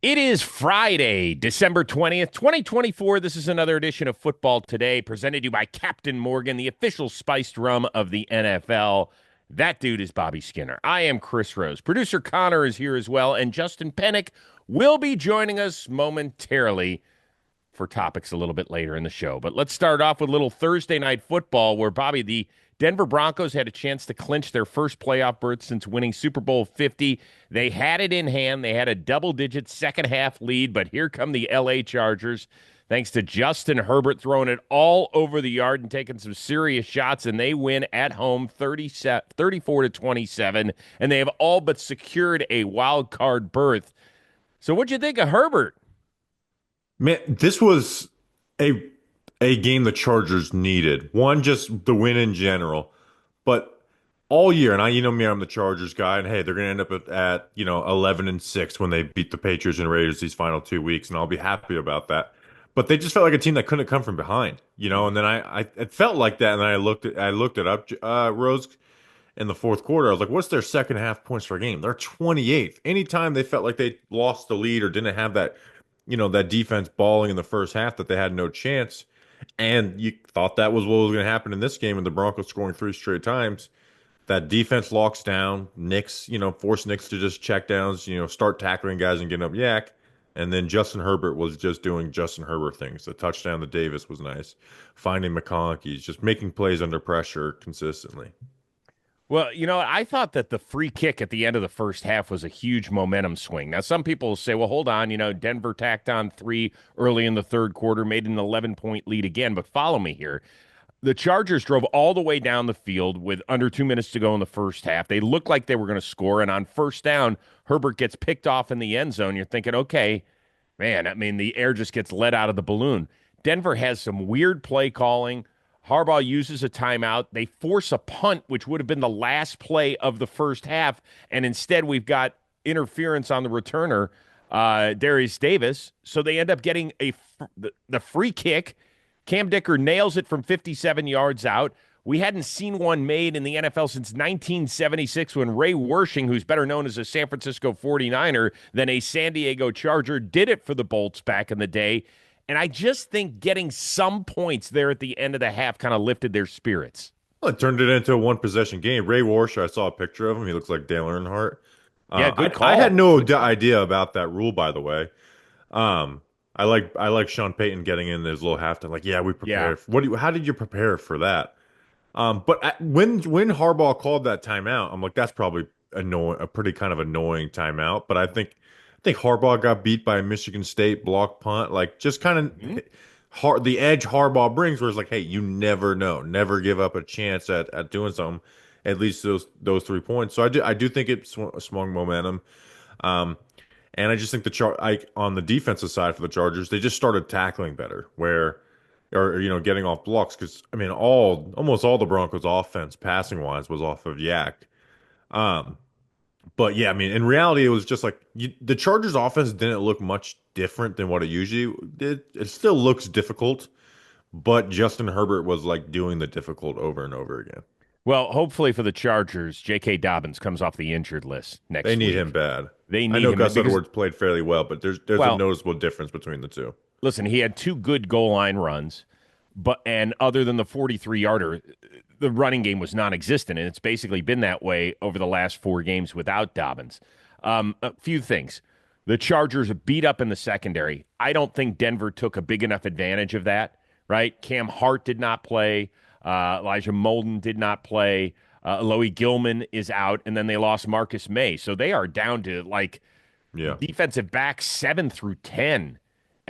It is Friday, December 20th, 2024. This is another edition of Football Today, presented to you by Captain Morgan, the official spiced rum of the NFL. That dude is Bobby Skinner. I am Chris Rose. Producer Connor is here as well, and Justin Penik will be joining us momentarily for topics a little bit later in the show. But let's start off with a little Thursday night football where, Bobby, the Denver Broncos had a chance to clinch their first playoff berth since winning Super Bowl 50. They had it in hand. They had a double-digit second half lead, but here come the LA Chargers. Thanks to Justin Herbert throwing it all over the yard and taking some serious shots, and they win at home 34 to 27, and they have all but secured a wild card berth. So what'd you think of Herbert? Man, this was a a game the Chargers needed. One, just the win in general, but all year, and you know me, I'm the Chargers guy, and hey, they're gonna end up at 11-6 when they beat the Patriots and Raiders these final 2 weeks, and I'll be happy about that. But they just felt like a team that couldn't come from behind, and then I it felt like that, and then I looked it up, Rose, in the fourth quarter. I was like, what's their second half points per game? They're 28th. Anytime they felt like they lost the lead or didn't have that defense balling in the first half, that they had no chance. And you thought that was what was going to happen in this game, and the Broncos scoring three straight times. That defense locks down. Knicks, force Knicks to just check downs, start tackling guys and getting up yak. And then Justin Herbert was just doing Justin Herbert things. The touchdown to Davis was nice. Finding McConkey, just making plays under pressure consistently. Well, I thought that the free kick at the end of the first half was a huge momentum swing. Now, some people say, well, hold on, Denver tacked on three early in the third quarter, made an 11-point lead again. But follow me here. The Chargers drove all the way down the field with under 2 minutes to go in the first half. They looked like they were going to score. And on first down, Herbert gets picked off in the end zone. You're thinking, okay, man, I mean, the air just gets let out of the balloon. Denver has some weird play calling. Harbaugh uses a timeout. They force a punt, which would have been the last play of the first half. And instead, we've got interference on the returner, Darius Davis. So they end up getting the free kick. Cam Dicker nails it from 57 yards out. We hadn't seen one made in the NFL since 1976 when Ray Wersching, who's better known as a San Francisco 49er than a San Diego Charger, did it for the Bolts back in the day. And I just think getting some points there at the end of the half kind of lifted their spirits. Well, it turned it into a one possession game. Ray Warshaw, I saw a picture of him. He looks like Dale Earnhardt. Yeah, I good I had call. no Good call. idea about that rule, by the way. I like Sean Payton getting in his little halftime. Like, yeah, we Yeah. prepared. How did you prepare for that? But when Harbaugh called that timeout, I'm like, that's probably a pretty kind of annoying timeout. But I think Harbaugh got beat by a Michigan State block punt, like just kind Mhm. of hard the edge Harbaugh brings, where it's like, hey, you never know, never give up a chance at doing something. At least those 3 points. So I do think it swung momentum. Um, and I just think on the defensive side for the Chargers, they just started tackling better, or getting off blocks, because I mean almost all the Broncos offense passing wise was off of Yak. Um, but yeah, I mean in reality it was just like the Chargers offense didn't look much different than what it usually did. It still looks difficult, but Justin Herbert was like doing the difficult over and over again. Well, hopefully for the Chargers, J.K. Dobbins comes off the injured list They next need him week. bad. They I need know him Gus because, Edwards played fairly well, but there's a well, noticeable difference between the two. listen, he had two good goal line runs, and other than the 43-yarder, the running game was non-existent, and it's basically been that way over the last four games without Dobbins. A few things. The Chargers are beat up in the secondary. I don't think Denver took a big enough advantage of that, right? Cam Hart did not play. Elijah Molden did not play. Loie Gilman is out, and then they lost Marcus May. So they are down to like Yeah. defensive back 7 through 10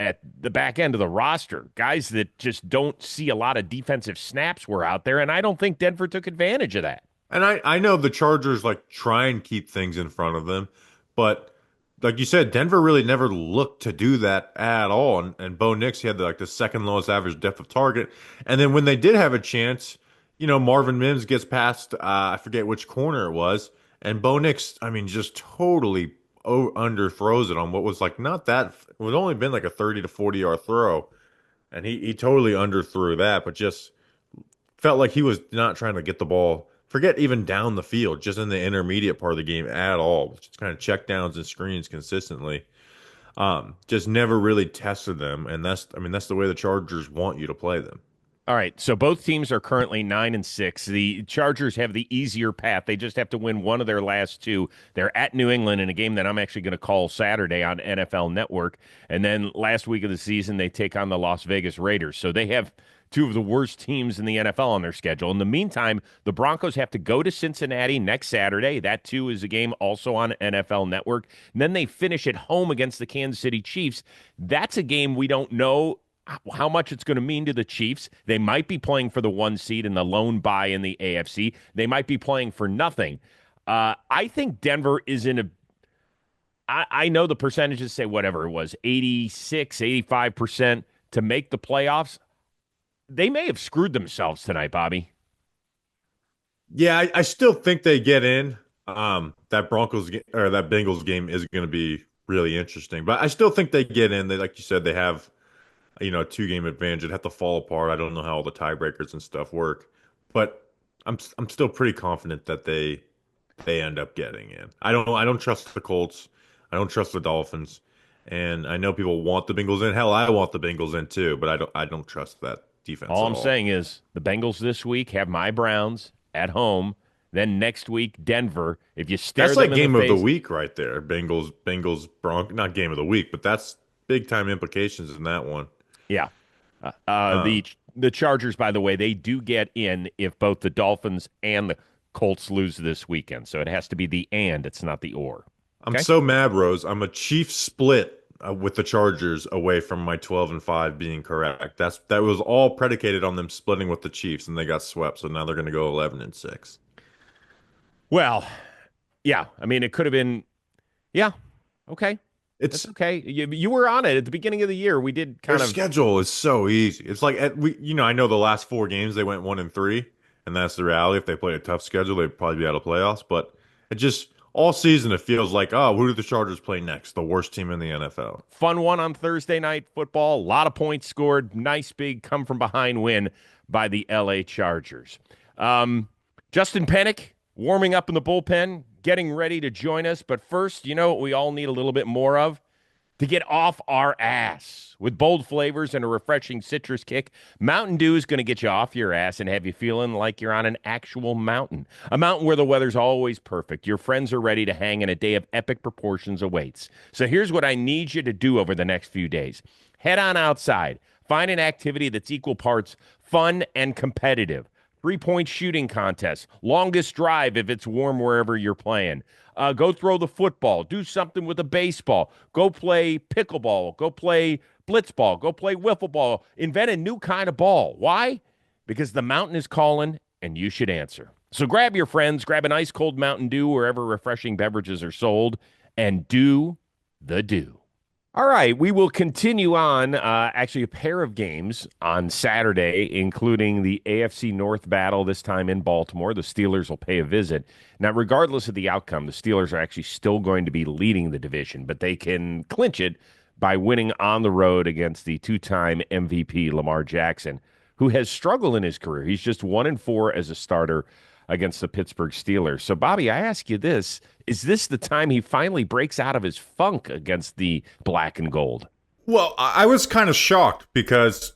at the back end of the roster. Guys that just don't see a lot of defensive snaps were out there, and I don't think Denver took advantage of that. And I know the Chargers like try and keep things in front of them, but like you said, Denver really never looked to do that at all. And Bo Nix, he had the second lowest average depth of target. And then when they did have a chance, Marvin Mims gets past, I forget which corner it was, and Bo Nix, I mean, just totally underthrows it on what was like not that. It would only been like a 30 to 40 yard throw, and he totally underthrew that, but just felt like he was not trying to get the ball. Forget even down the field, just in the intermediate part of the game at all. Just kind of check downs and screens consistently. Just never really tested them, and that's the way the Chargers want you to play them. All right, so both teams are currently 9-6. The Chargers have the easier path. They just have to win one of their last two. They're at New England in a game that I'm actually going to call Saturday on NFL Network. And then last week of the season, they take on the Las Vegas Raiders. So they have two of the worst teams in the NFL on their schedule. In the meantime, the Broncos have to go to Cincinnati next Saturday. That, too, is a game also on NFL Network. And then they finish at home against the Kansas City Chiefs. That's a game we don't know how much it's going to mean to the Chiefs. They might be playing for the 1 seed in the lone bye in the AFC. They might be playing for nothing. I think Denver is in a. I know the percentages say whatever it was, 86, 85% to make the playoffs. They may have screwed themselves tonight, Bobby. Yeah, I still think they get in. That or that Bengals game is going to be really interesting, but I still think they get in. They, like you said, they have a 2 game advantage. It'd have to fall apart. I don't know how all the tiebreakers and stuff work, but I'm still pretty confident that they end up getting in. I don't trust the Colts. I don't trust the Dolphins, and I know people want the Bengals in. Hell, I want the Bengals in too, but I don't trust that defense All at I'm all. saying is the Bengals this week have my Browns at home. Then next week, Denver. If you stare That's them like in game the of the face, week right there. Bengals, Broncos. Not game of the week, but that's big time implications in that one. yeah. Um, The Chargers, by the way, they do get in if both the Dolphins and the Colts lose this weekend. So it has to be the and, it's not the or. I'm Okay. so mad, Rose. I'm a Chiefs split with the Chargers away from my 12-5 being correct. That was all predicated on them splitting with the Chiefs, and they got swept. So now they're going to go 11-6. Well, yeah. I mean, it could have been, yeah. Okay. That's It's okay. You were on it at the beginning of the year. We did Their kind of, schedule is so easy. It's like I know the last 4 games they went 1-3, and that's the reality. If they played a tough schedule, they'd probably be out of playoffs. But it just all season it feels like, oh, who do the Chargers play next? The worst team in the NFL. fun one on Thursday night football. A lot of points scored. Nice big come from behind win by the LA Chargers. Justin Penik warming up in the bullpen, getting ready to join us. But first, you know what we all need a little bit more of? To get off our ass. With bold flavors and a refreshing citrus kick, Mountain Dew is going to get you off your ass and have you feeling like you're on an actual mountain. A mountain where the weather's always perfect. Your friends are ready to hang and a day of epic proportions awaits. So here's what I need you to do over the next few days. Head on outside. Find an activity that's equal parts fun and competitive. 3-point shooting contest, longest drive if it's warm wherever you're playing. Go throw the football, do something with a baseball, go play pickleball, go play blitzball, go play wiffle ball, invent a new kind of ball. Why? Because the mountain is calling and you should answer. So grab your friends, grab an ice cold Mountain Dew wherever refreshing beverages are sold, and do the do. All right, we will continue on actually a pair of games on Saturday, including the AFC North battle, this time in Baltimore. The Steelers will pay a visit. Now, regardless of the outcome, the Steelers are actually still going to be leading the division, but they can clinch it by winning on the road against the 2-time MVP Lamar Jackson, who has struggled in his career. He's just 1-4 as a starter against the Pittsburgh Steelers. So, Bobby, I ask you this. Is this the time he finally breaks out of his funk against the black and gold? Well, I was kind of shocked because,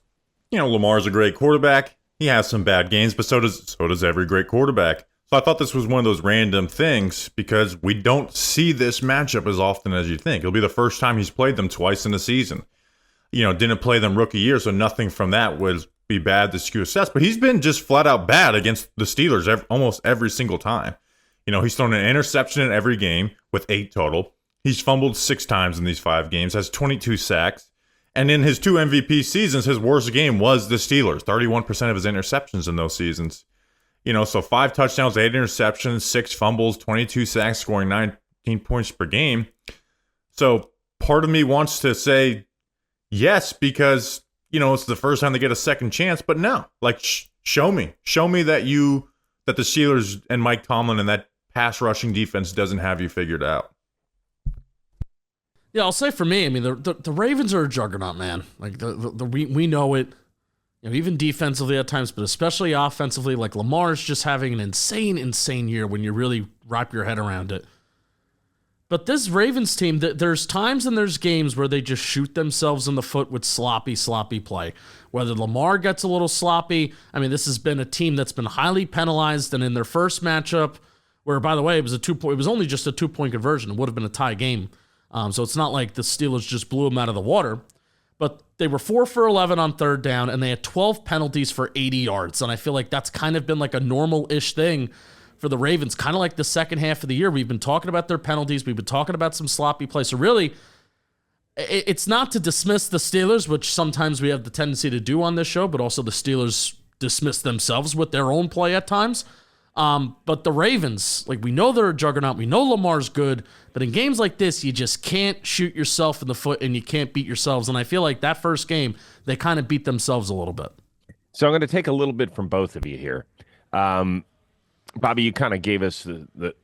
Lamar's a great quarterback. He has some bad games, but so does every great quarterback. So I thought this was one of those random things because we don't see this matchup as often as you think. It'll be the first time he's played them twice in the season. Didn't play them rookie year, so nothing from that would be bad to skew assess. But he's been just flat out bad against the Steelers almost every single time. He's thrown an interception in every game with 8 total. He's fumbled 6 times in these 5 games, has 22 sacks. And in his 2 MVP seasons, his worst game was the Steelers. 31% of his interceptions in those seasons. So 5 touchdowns, 8 interceptions, 6 fumbles, 22 sacks, scoring 19 points per game. So part of me wants to say yes, because, it's the first time they get a second chance. But no, show me that the Steelers and Mike Tomlin and that pass rushing defense doesn't have you figured out. Yeah, I'll say for me, I mean, the Ravens are a juggernaut, man. We know it, even defensively at times, but especially offensively. Like Lamar's just having an insane year when you really wrap your head around it. But this Ravens team, there's times and there's games where they just shoot themselves in the foot with sloppy play. Whether Lamar gets a little sloppy, I mean, this has been a team that's been highly penalized, and in their first matchup, where by the way it was only just a 2-point conversion, it would have been a tie game. So it's not like the Steelers just blew them out of the water. But they were 4 for 11 on third down, and they had 12 penalties for 80 yards. And I feel like that's kind of been like a normal-ish thing for the Ravens, kind of like the second half of the year. We've been talking about their penalties. We've been talking about some sloppy play. So really, it's not to dismiss the Steelers, which sometimes we have the tendency to do on this show, but also the Steelers dismiss themselves with their own play at times. But the Ravens, like, we know they're a juggernaut. We know Lamar's good. But in games like this, you just can't shoot yourself in the foot and you can't beat yourselves. And I feel like that first game, they kind of beat themselves a little bit. So I'm going to take a little bit from both of you here. Bobby, you kind of gave us the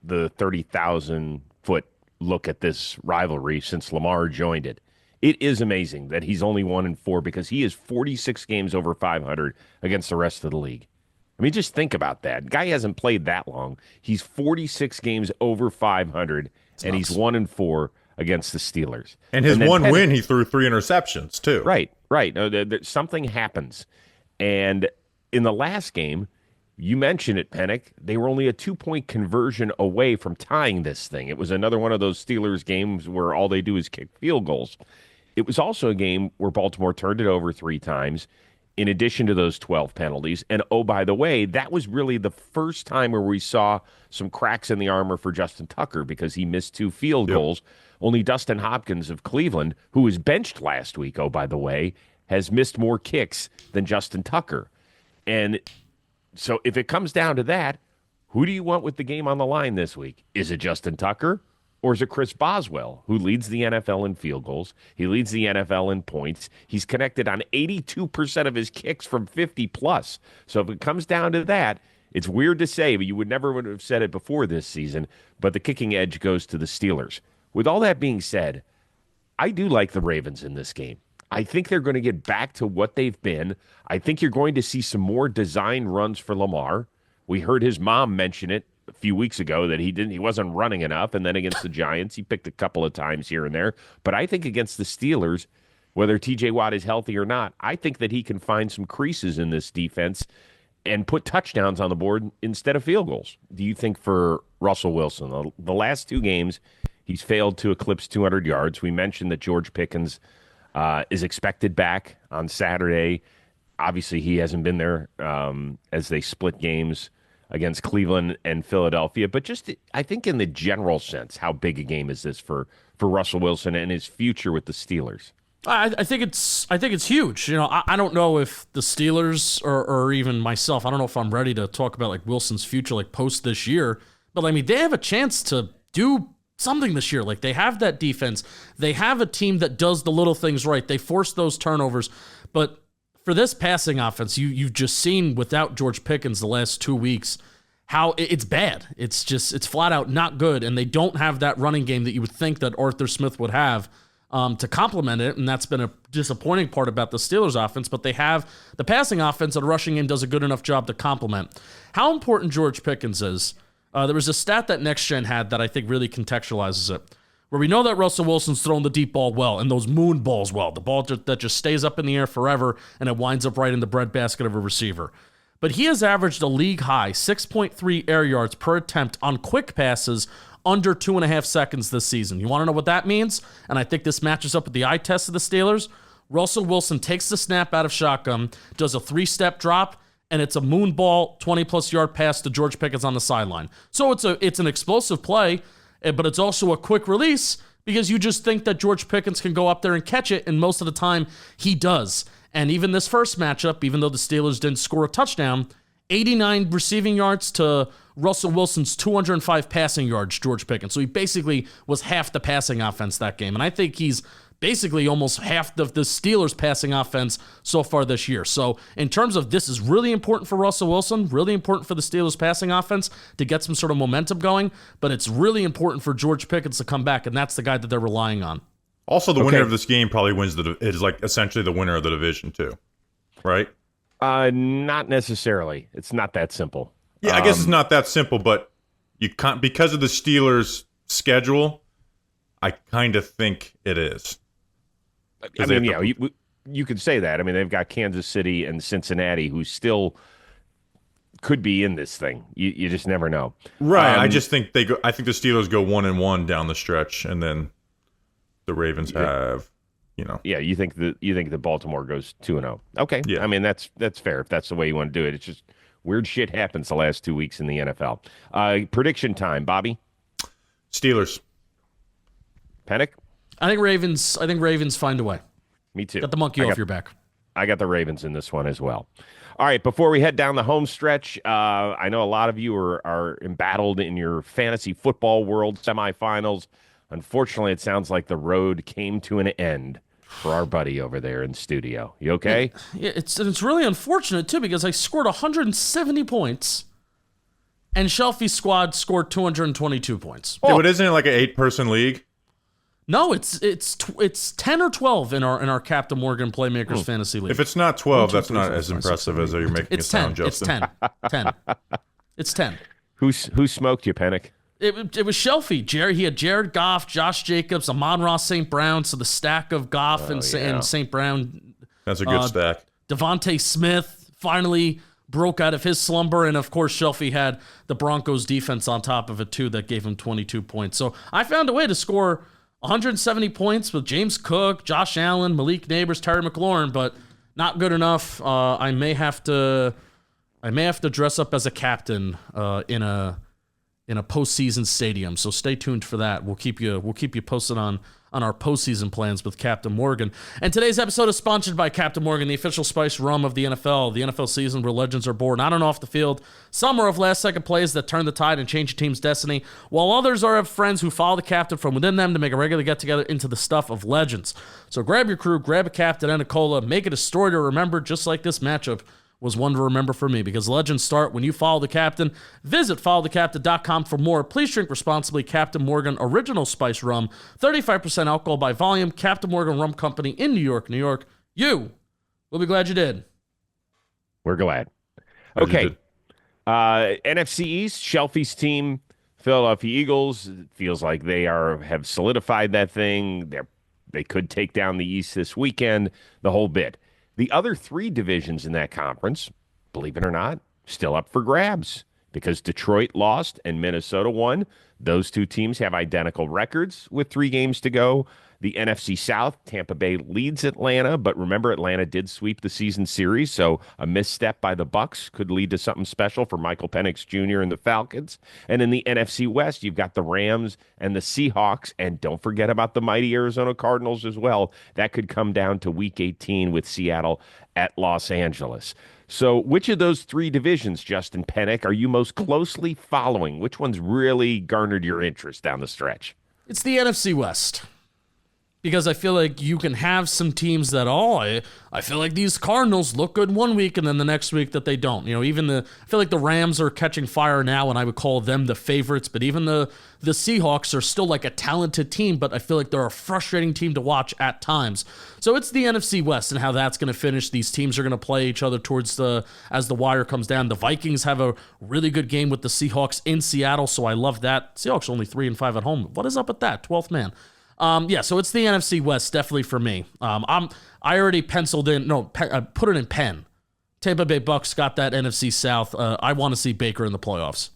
30,000-foot look at this rivalry since Lamar joined it. It is amazing that he's only 1-4 because he is 46 games over 500 against the rest of the league. I mean, just think about that. Guy hasn't played that long. He's 46 games over 500, and he's 1-4 against the Steelers. And his one win, he threw 3 interceptions, too. Right. No, something happens. And in the last game, you mentioned it, Penik. They were only a 2-point conversion away from tying this thing. It was another one of those Steelers games where all they do is kick field goals. It was also a game where Baltimore turned it over 3 times, in addition to those 12 penalties. And, oh, by the way, that was really the first time where we saw some cracks in the armor for Justin Tucker because he missed 2 field goals. Only Dustin Hopkins of Cleveland, who was benched last week, oh, by the way, has missed more kicks than Justin Tucker. And so if it comes down to that, who do you want with the game on the line this week? Is it Justin Tucker or is it Chris Boswell, who leads the NFL in field goals? He leads the NFL in points. He's connected on 82% of his kicks from 50+. So if it comes down to that, it's weird to say, but you would have said it before this season, but the kicking edge goes to the Steelers. With all that being said, I do like the Ravens in this game. I think they're going to get back to what they've been. I think you're going to see some more design runs for Lamar. We heard his mom mention it a few weeks ago that he wasn't running enough, and then against the Giants, he picked a couple of times here and there. But I think against the Steelers, whether TJ Watt is healthy or not, I think that he can find some creases in this defense and put touchdowns on the board instead of field goals. Do you think for Russell Wilson, the last 2 games, he's failed to eclipse 200 yards. We mentioned that George Pickens is expected back on Saturday. Obviously, he hasn't been there as they split games against Cleveland and Philadelphia. But just, I think in the general sense, how big a game is this for Russell Wilson and his future with the Steelers? I think it's huge. You know, I don't know if the Steelers or even myself, I don't know if I'm ready to talk about like Wilson's future like post this year. But I mean, they have a chance to do something this year. Like, they have that defense. They have a team that does the little things right. They force those turnovers. But for this passing offense, you've just seen without George Pickens the last 2 weeks how it's bad. It's flat out not good. And they don't have that running game that you would think that Arthur Smith would have to complement it. And that's been a disappointing part about the Steelers offense. But they have the passing offense and rushing game does a good enough job to complement. How important George Pickens is. There was a stat that Next Gen had that I think really contextualizes it, where we know that Russell Wilson's throwing the deep ball well and those moon balls well, the ball that just stays up in the air forever and it winds up right in the breadbasket of a receiver. But he has averaged a league high 6.3 air yards per attempt on quick passes under 2.5 seconds this season. You want to know what that means? And I think this matches up with the eye test of the Steelers. Russell Wilson takes the snap out of shotgun, does a 3-step drop, and it's a moon ball, 20-plus yard pass to George Pickens on the sideline. So it's an explosive play, but it's also a quick release because you just think that George Pickens can go up there and catch it, and most of the time he does. And even this first matchup, even though the Steelers didn't score a touchdown, 89 receiving yards to Russell Wilson's 205 passing yards, George Pickens. So he basically was half the passing offense that game. And I think he's basically almost half of the Steelers' passing offense so far this year. So in terms of this is really important for Russell Wilson, really important for the Steelers' passing offense to get some sort of momentum going, but it's really important for George Pickens to come back, and that's the guy that they're relying on. Also, the winner of this game probably is like essentially the winner of the division too, right? Not necessarily. It's not that simple. Yeah, I guess it's not that simple, but you can't, because of the Steelers' schedule, I kind of think it is. I mean, yeah, you could say that. I mean, they've got Kansas City and Cincinnati who still could be in this thing. You just never know. Right. I just think I think the Steelers go 1-1 down the stretch, and then the Ravens have, Yeah, you think the Baltimore goes 2-0. Okay. Yeah. I mean, that's fair if that's the way you want to do it. It's just weird shit happens the last 2 weeks in the NFL. Prediction time, Bobby. Steelers. Penik? I think Ravens find a way. Me too. Got the monkey off your back. I got the Ravens in this one as well. All right, before we head down the home stretch, I know a lot of you are embattled in your fantasy football world semifinals. Unfortunately, it sounds like the road came to an end for our buddy over there in studio. You okay? Yeah, it's really unfortunate, too, because I scored 170 points, and Shelfie's squad scored 222 points. Yeah, but isn't it like an 8-person league? No, it's 10 or 12 in our Captain Morgan Playmakers Fantasy League. If it's not 12, that's not as impressive as you're making it sound, Justin. It's 10. It's 10. Who smoked you, Penik? It was Shelfie. He had Jared Goff, Josh Jacobs, Amon-Ra St. Brown, so the stack of Goff and St. Brown. That's a good stack. Devontae Smith finally broke out of his slumber, and of course Shelfie had the Broncos defense on top of it too that gave him 22 points. So I found a way to score 170 points with James Cook, Josh Allen, Malik Neighbors, Terry McLaurin, but not good enough. I may have to dress up as a captain in a postseason stadium. So stay tuned for that. We'll keep you posted on our postseason plans with Captain Morgan. And today's episode is sponsored by Captain Morgan, the official spice rum of the NFL. The NFL season where legends are born on and off the field. Some are of last-second plays that turn the tide and change a team's destiny, while others are of friends who follow the captain from within them to make a regular get-together into the stuff of legends. So grab your crew, grab a captain and a cola, make it a story to remember, just like this matchup was one to remember for me, because legends start when you follow the captain. Visit followthecaptain.com for more. Please drink responsibly. Captain Morgan Original Spice Rum, 35% alcohol by volume. Captain Morgan Rum Company in New York, New York. You will be glad you did. We're glad. Okay. NFC East, Shelfie's team, Philadelphia Eagles. It feels like they have solidified that thing. They could take down the East this weekend, the whole bit. The other three divisions in that conference, believe it or not, still up for grabs because Detroit lost and Minnesota won. Those two teams have identical records with 3 games to go. The NFC South, Tampa Bay leads Atlanta, but remember, Atlanta did sweep the season series, so a misstep by the Bucs could lead to something special for Michael Penix Jr. and the Falcons. And in the NFC West, you've got the Rams and the Seahawks, and don't forget about the mighty Arizona Cardinals as well. That could come down to Week 18 with Seattle at Los Angeles. So which of those 3 divisions, Justin Penik, are you most closely following? Which one's really garnered your interest down the stretch? It's the NFC West. Because I feel like you can have some teams that, I feel like these Cardinals look good one week and then the next week that they don't. I feel like the Rams are catching fire now and I would call them the favorites, but even the Seahawks are still like a talented team, but I feel like they're a frustrating team to watch at times. So it's the NFC West and how that's going to finish. These teams are going to play each other as the wire comes down. The Vikings have a really good game with the Seahawks in Seattle, so I love that. Seahawks are only 3-5 at home. What is up with that? 12th man. So it's the NFC West, definitely for me. I already penciled in, put it in pen. Tampa Bay Bucks got that NFC South. I want to see Baker in the playoffs.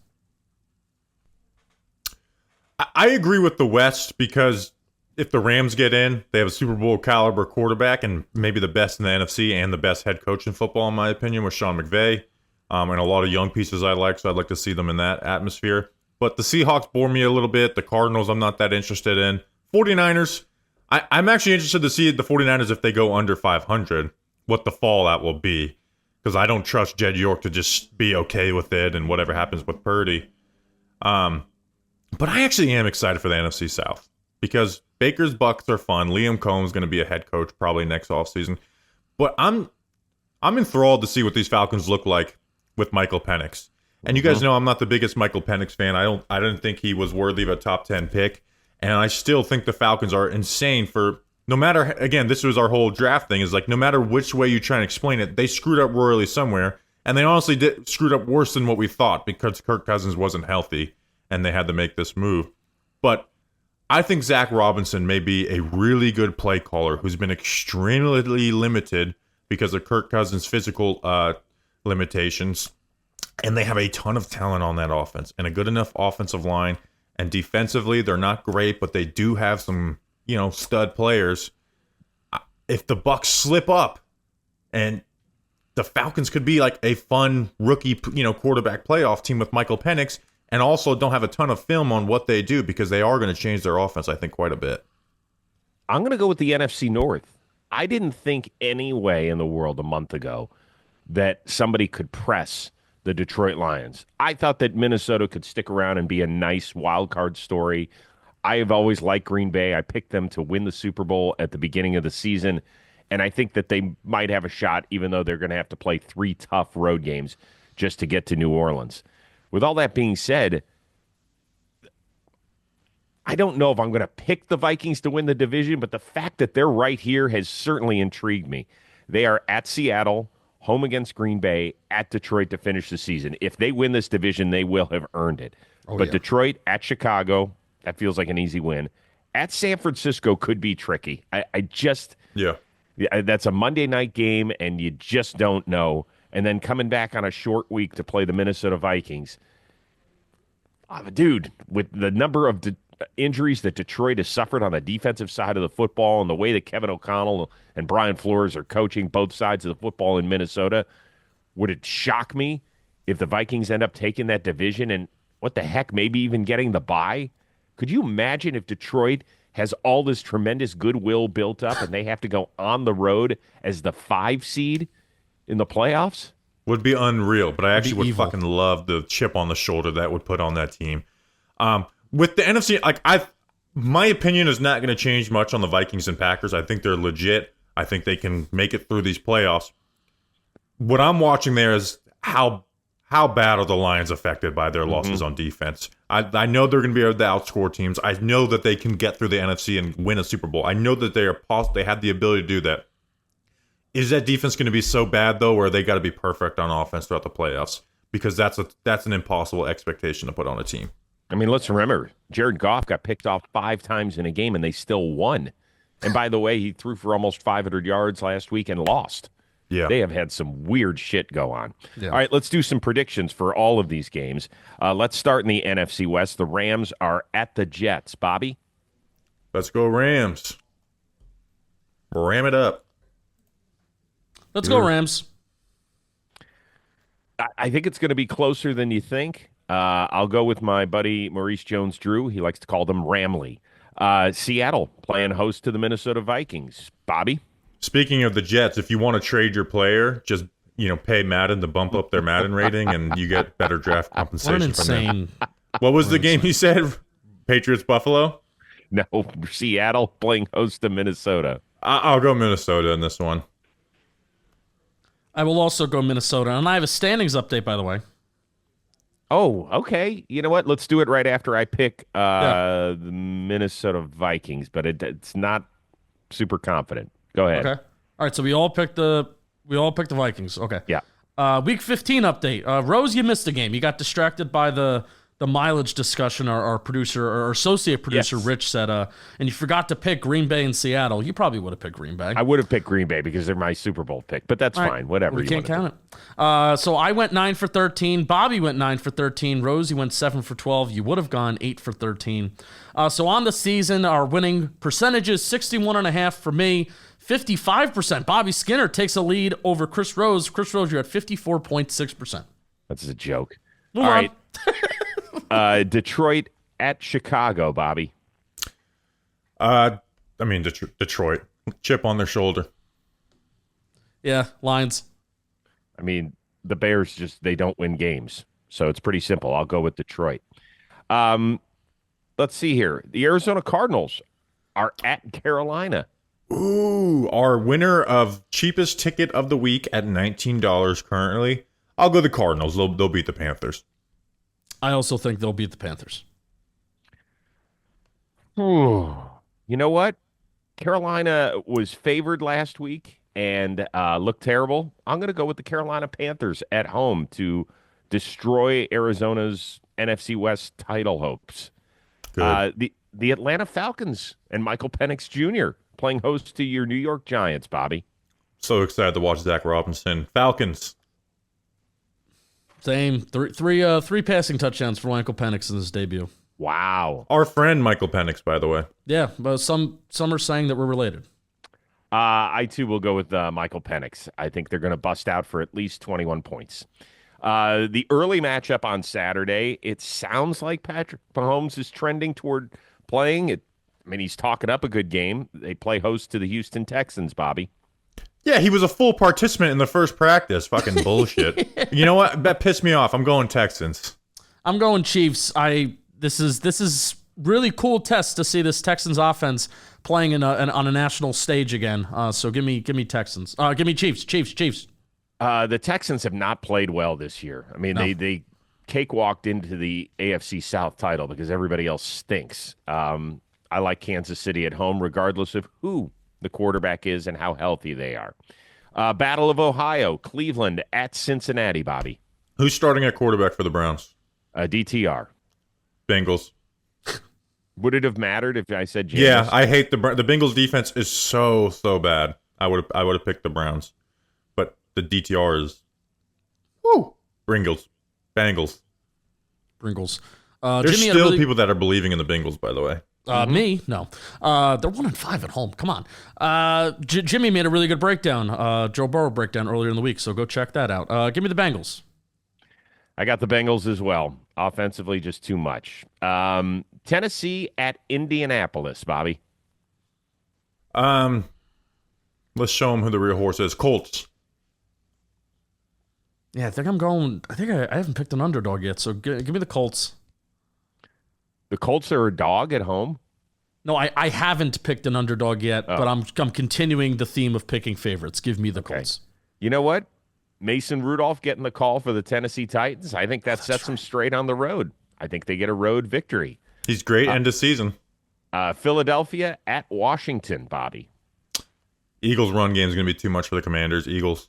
I agree with the West because if the Rams get in, they have a Super Bowl caliber quarterback and maybe the best in the NFC and the best head coach in football, in my opinion, with Sean McVay. And a lot of young pieces I like, so I'd like to see them in that atmosphere. But the Seahawks bore me a little bit. The Cardinals I'm not that interested in. 49ers, I'm actually interested to see the 49ers if they go under 500, what the fallout will be. Because I don't trust Jed York to just be okay with it and whatever happens with Purdy. But I actually am excited for the NFC South. Because Baker's Bucks are fun. Liam Cohen's going to be a head coach probably next offseason. But I'm enthralled to see what these Falcons look like with Michael Penix. And you guys know I'm not the biggest Michael Penix fan. I didn't think he was worthy of a top 10 pick. And I still think the Falcons are insane for no matter, again, this was our whole draft thing, is like no matter which way you try and explain it, they screwed up royally somewhere. And they honestly screwed up worse than what we thought because Kirk Cousins wasn't healthy and they had to make this move. But I think Zach Robinson may be a really good play caller who's been extremely limited because of Kirk Cousins' physical limitations. And they have a ton of talent on that offense and a good enough offensive line. And defensively, they're not great, but they do have some, stud players. If the Bucs slip up, and the Falcons could be like a fun rookie, quarterback playoff team with Michael Penix, and also don't have a ton of film on what they do because they are going to change their offense, I think, quite a bit. I'm going to go with the NFC North. I didn't think any way in the world a month ago that somebody could press the Detroit Lions. I thought that Minnesota could stick around and be a nice wild card story. I have always liked Green Bay. I picked them to win the Super Bowl at the beginning of the season, and I think that they might have a shot, even though they're going to have to play 3 tough road games just to get to New Orleans. With all that being said, I don't know if I'm going to pick the Vikings to win the division, but the fact that they're right here has certainly intrigued me. They are at Seattle, home against Green Bay, at Detroit to finish the season. If they win this division, they will have earned it. But Detroit at Chicago, that feels like an easy win. At San Francisco could be tricky. Yeah, that's a Monday night game, and you just don't know. And then coming back on a short week to play the Minnesota Vikings. Dude, with the number of injuries that Detroit has suffered on the defensive side of the football and the way that Kevin O'Connell and Brian Flores are coaching both sides of the football in Minnesota, would it shock me if the Vikings end up taking that division and, what the heck, maybe even getting the bye? Could you imagine if Detroit has all this tremendous goodwill built up and they have to go on the road as the 5 seed in the playoffs? Would be unreal, but I actually would fucking love the chip on the shoulder that would put on that team. With the NFC, my opinion is not going to change much on the Vikings and Packers. I think they're legit. I think they can make it through these playoffs. What I'm watching there is how bad are the Lions affected by their losses on defense. I know they're going to be able to outscore teams. I know that they can get through the NFC and win a Super Bowl. I know that they have the ability to do that. Is that defense going to be so bad, though, where they got to be perfect on offense throughout the playoffs? Because that's an impossible expectation to put on a team. I mean, let's remember, Jared Goff got picked off 5 times in a game, and they still won. And by the way, he threw for almost 500 yards last week and lost. Yeah. They have had some weird shit go on. Yeah. All right, let's do some predictions for all of these games. Let's start in the NFC West. The Rams are at the Jets. Bobby? Let's go Rams. Ram it up. Let's go Rams. I think it's going to be closer than you think. I'll go with my buddy Maurice Jones-Drew. He likes to call them Ramley. Seattle playing host to the Minnesota Vikings. Bobby? Speaking of the Jets, if you want to trade your player, just pay Madden to bump up their Madden rating, and you get better draft compensation from them. What was the game he said? Patriots Buffalo? No, Seattle playing host to Minnesota. I'll go Minnesota in this one. I will also go Minnesota, and I have a standings update, by the way. Oh, okay. You know what? Let's do it right after I pick the Minnesota Vikings, but it's not super confident. Go ahead. Okay. All right. So we all picked the Vikings. Okay. Yeah. Week 15 update. Rose, you missed a game. You got distracted by the mileage discussion. Our producer, our associate producer, Yes. Rich said, and you forgot to pick Green Bay and Seattle. You probably would have picked Green Bay. I would have picked Green Bay because they're my Super Bowl pick, but that's All right. fine. Whatever. We can't count it. So I went 9 for 13. Bobby went 9 for 13. Rosie went 7 for 12. You would have gone 8 for 13. So on the season, our winning percentages 61.5 for me, 55%. Bobby Skinner takes a lead over Chris Rose. Chris Rose, you're at 54.6%. That's a joke. Move All on. right. Detroit at Chicago, Bobby. Detroit. Chip on their shoulder. Yeah, Lions. I mean, the Bears they don't win games. So it's pretty simple. I'll go with Detroit. Let's see here. The Arizona Cardinals are at Carolina. Ooh, our winner of cheapest ticket of the week at $19 currently. I'll go the Cardinals. They'll beat the Panthers. I also think they'll beat the Panthers. You know what? Carolina was favored last week and looked terrible. I'm going to go with the Carolina Panthers at home to destroy Arizona's NFC West title hopes. Good. The Atlanta Falcons and Michael Penix Jr. playing host to your New York Giants, Bobby. So excited to watch Zach Robinson. Falcons. Same. Three passing touchdowns for Michael Penix in his debut. Wow. Our friend Michael Penix, by the way. Yeah, but some are saying that we're related. I too will go with Michael Penix. I think they're going to bust out for at least 21 points. The early matchup on Saturday, it sounds like Patrick Mahomes is trending toward playing. He's talking up a good game. They play host to the Houston Texans, Bobby. Yeah, he was a full participant in the first practice. Fucking bullshit. You know what? That pissed me off. I'm going Texans. I'm going Chiefs. This is really cool test to see this Texans offense playing on a national stage again. So give me Texans. Give me Chiefs. The Texans have not played well this year. No. They cakewalked into the AFC South title because everybody else stinks. I like Kansas City at home, regardless of who the quarterback is and how healthy they are. Battle of Ohio, Cleveland at Cincinnati, Bobby. Who's starting at quarterback for the Browns? DTR. Bengals. Would it have mattered if I said Jameis? Yeah, I hate the Bengals defense is so bad. I would have picked the Browns, but the DTR is Bengals. Bengals. There's still people that are believing in the Bengals, by the way. Me? No. They're 1-5 at home. Come on. Jimmy made a really good breakdown, Joe Burrow breakdown earlier in the week, so go check that out. Give me the Bengals. I got the Bengals as well. Offensively, just too much. Tennessee at Indianapolis, Bobby. Let's show them who the real horse is. Colts. Yeah, I think I haven't picked an underdog yet, so give me the Colts. The Colts are a dog at home? No, I haven't picked an underdog yet, but I'm continuing the theme of picking favorites. Give me the Colts. You know what? Mason Rudolph getting the call for the Tennessee Titans. I think that sets them straight on the road. I think they get a road victory. He's great end of season. Philadelphia at Washington, Bobby. Eagles run game is going to be too much for the Commanders. Eagles.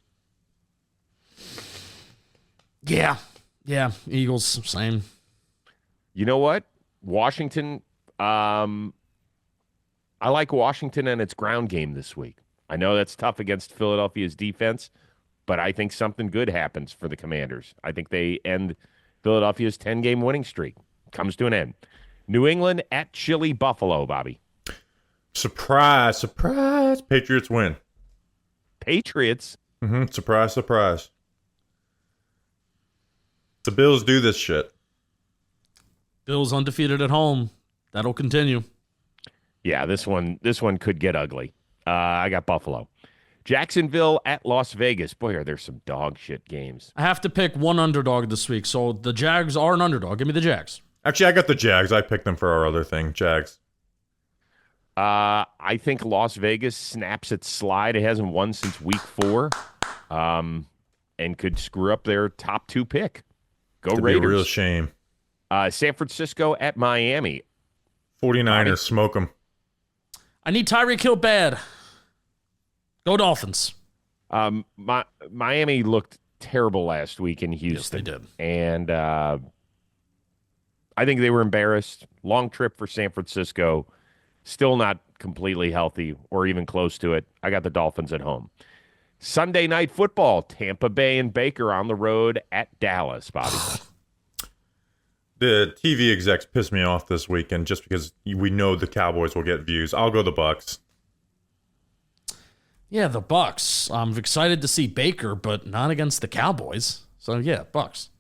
Yeah, Eagles, same. You know what? Washington, I like Washington and its ground game this week. I know that's tough against Philadelphia's defense, but I think something good happens for the Commanders. I think they end Philadelphia's 10-game winning streak. Comes to an end. New England at Chilly Buffalo, Bobby. Surprise. Patriots win. Patriots? Surprise. The Bills do this shit. Bills undefeated at home. That'll continue. Yeah, this one could get ugly. I got Buffalo. Jacksonville at Las Vegas. Boy, are there some dog shit games. I have to pick one underdog this week, so the Jags are an underdog. Give me the Jags. Actually, I got the Jags. I picked them for our other thing. Jags. I think Las Vegas snaps its slide. It hasn't won since week 4, and could screw up their top 2 pick. Go It'd Raiders. Be a real shame. San Francisco at Miami. 49ers, smoke them. I need Tyreek Hill bad. Go Dolphins. Miami looked terrible last week in Houston. Yes, they did. And I think they were embarrassed. Long trip for San Francisco. Still not completely healthy or even close to it. I got the Dolphins at home. Sunday night football. Tampa Bay and Baker on the road at Dallas, Bobby. The TV execs pissed me off this weekend just because we know the Cowboys will get views. I'll go the Bucks. Yeah, the Bucks. I'm excited to see Baker, but not against the Cowboys. So yeah, Bucks.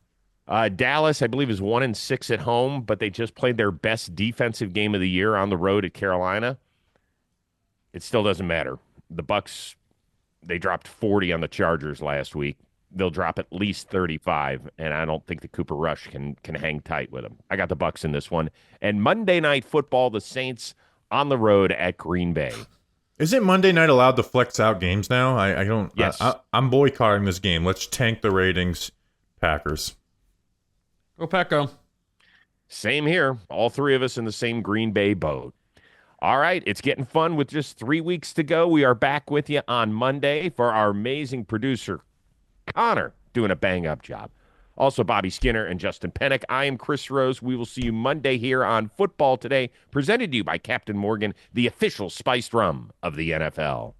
Dallas, I believe, is 1-6 at home, but they just played their best defensive game of the year on the road at Carolina. It still doesn't matter. The Bucks, they dropped 40 on the Chargers last week. They'll drop at least 35, and I don't think the Cooper Rush can hang tight with them. I got the Bucks in this one. And Monday Night Football, the Saints on the road at Green Bay. Isn't Monday night allowed to flex out games now? I don't. Yes. I'm boycotting this game. Let's tank the ratings. Packers. Go Pack, go. Same here. All three of us in the same Green Bay boat. All right, it's getting fun with just 3 weeks to go. We are back with you on Monday for our amazing producer, Connor, doing a bang-up job. Also, Bobby Skinner and Justin Penik. I am Chris Rose. We will see you Monday here on Football Today, presented to you by Captain Morgan, the official spiced rum of the NFL.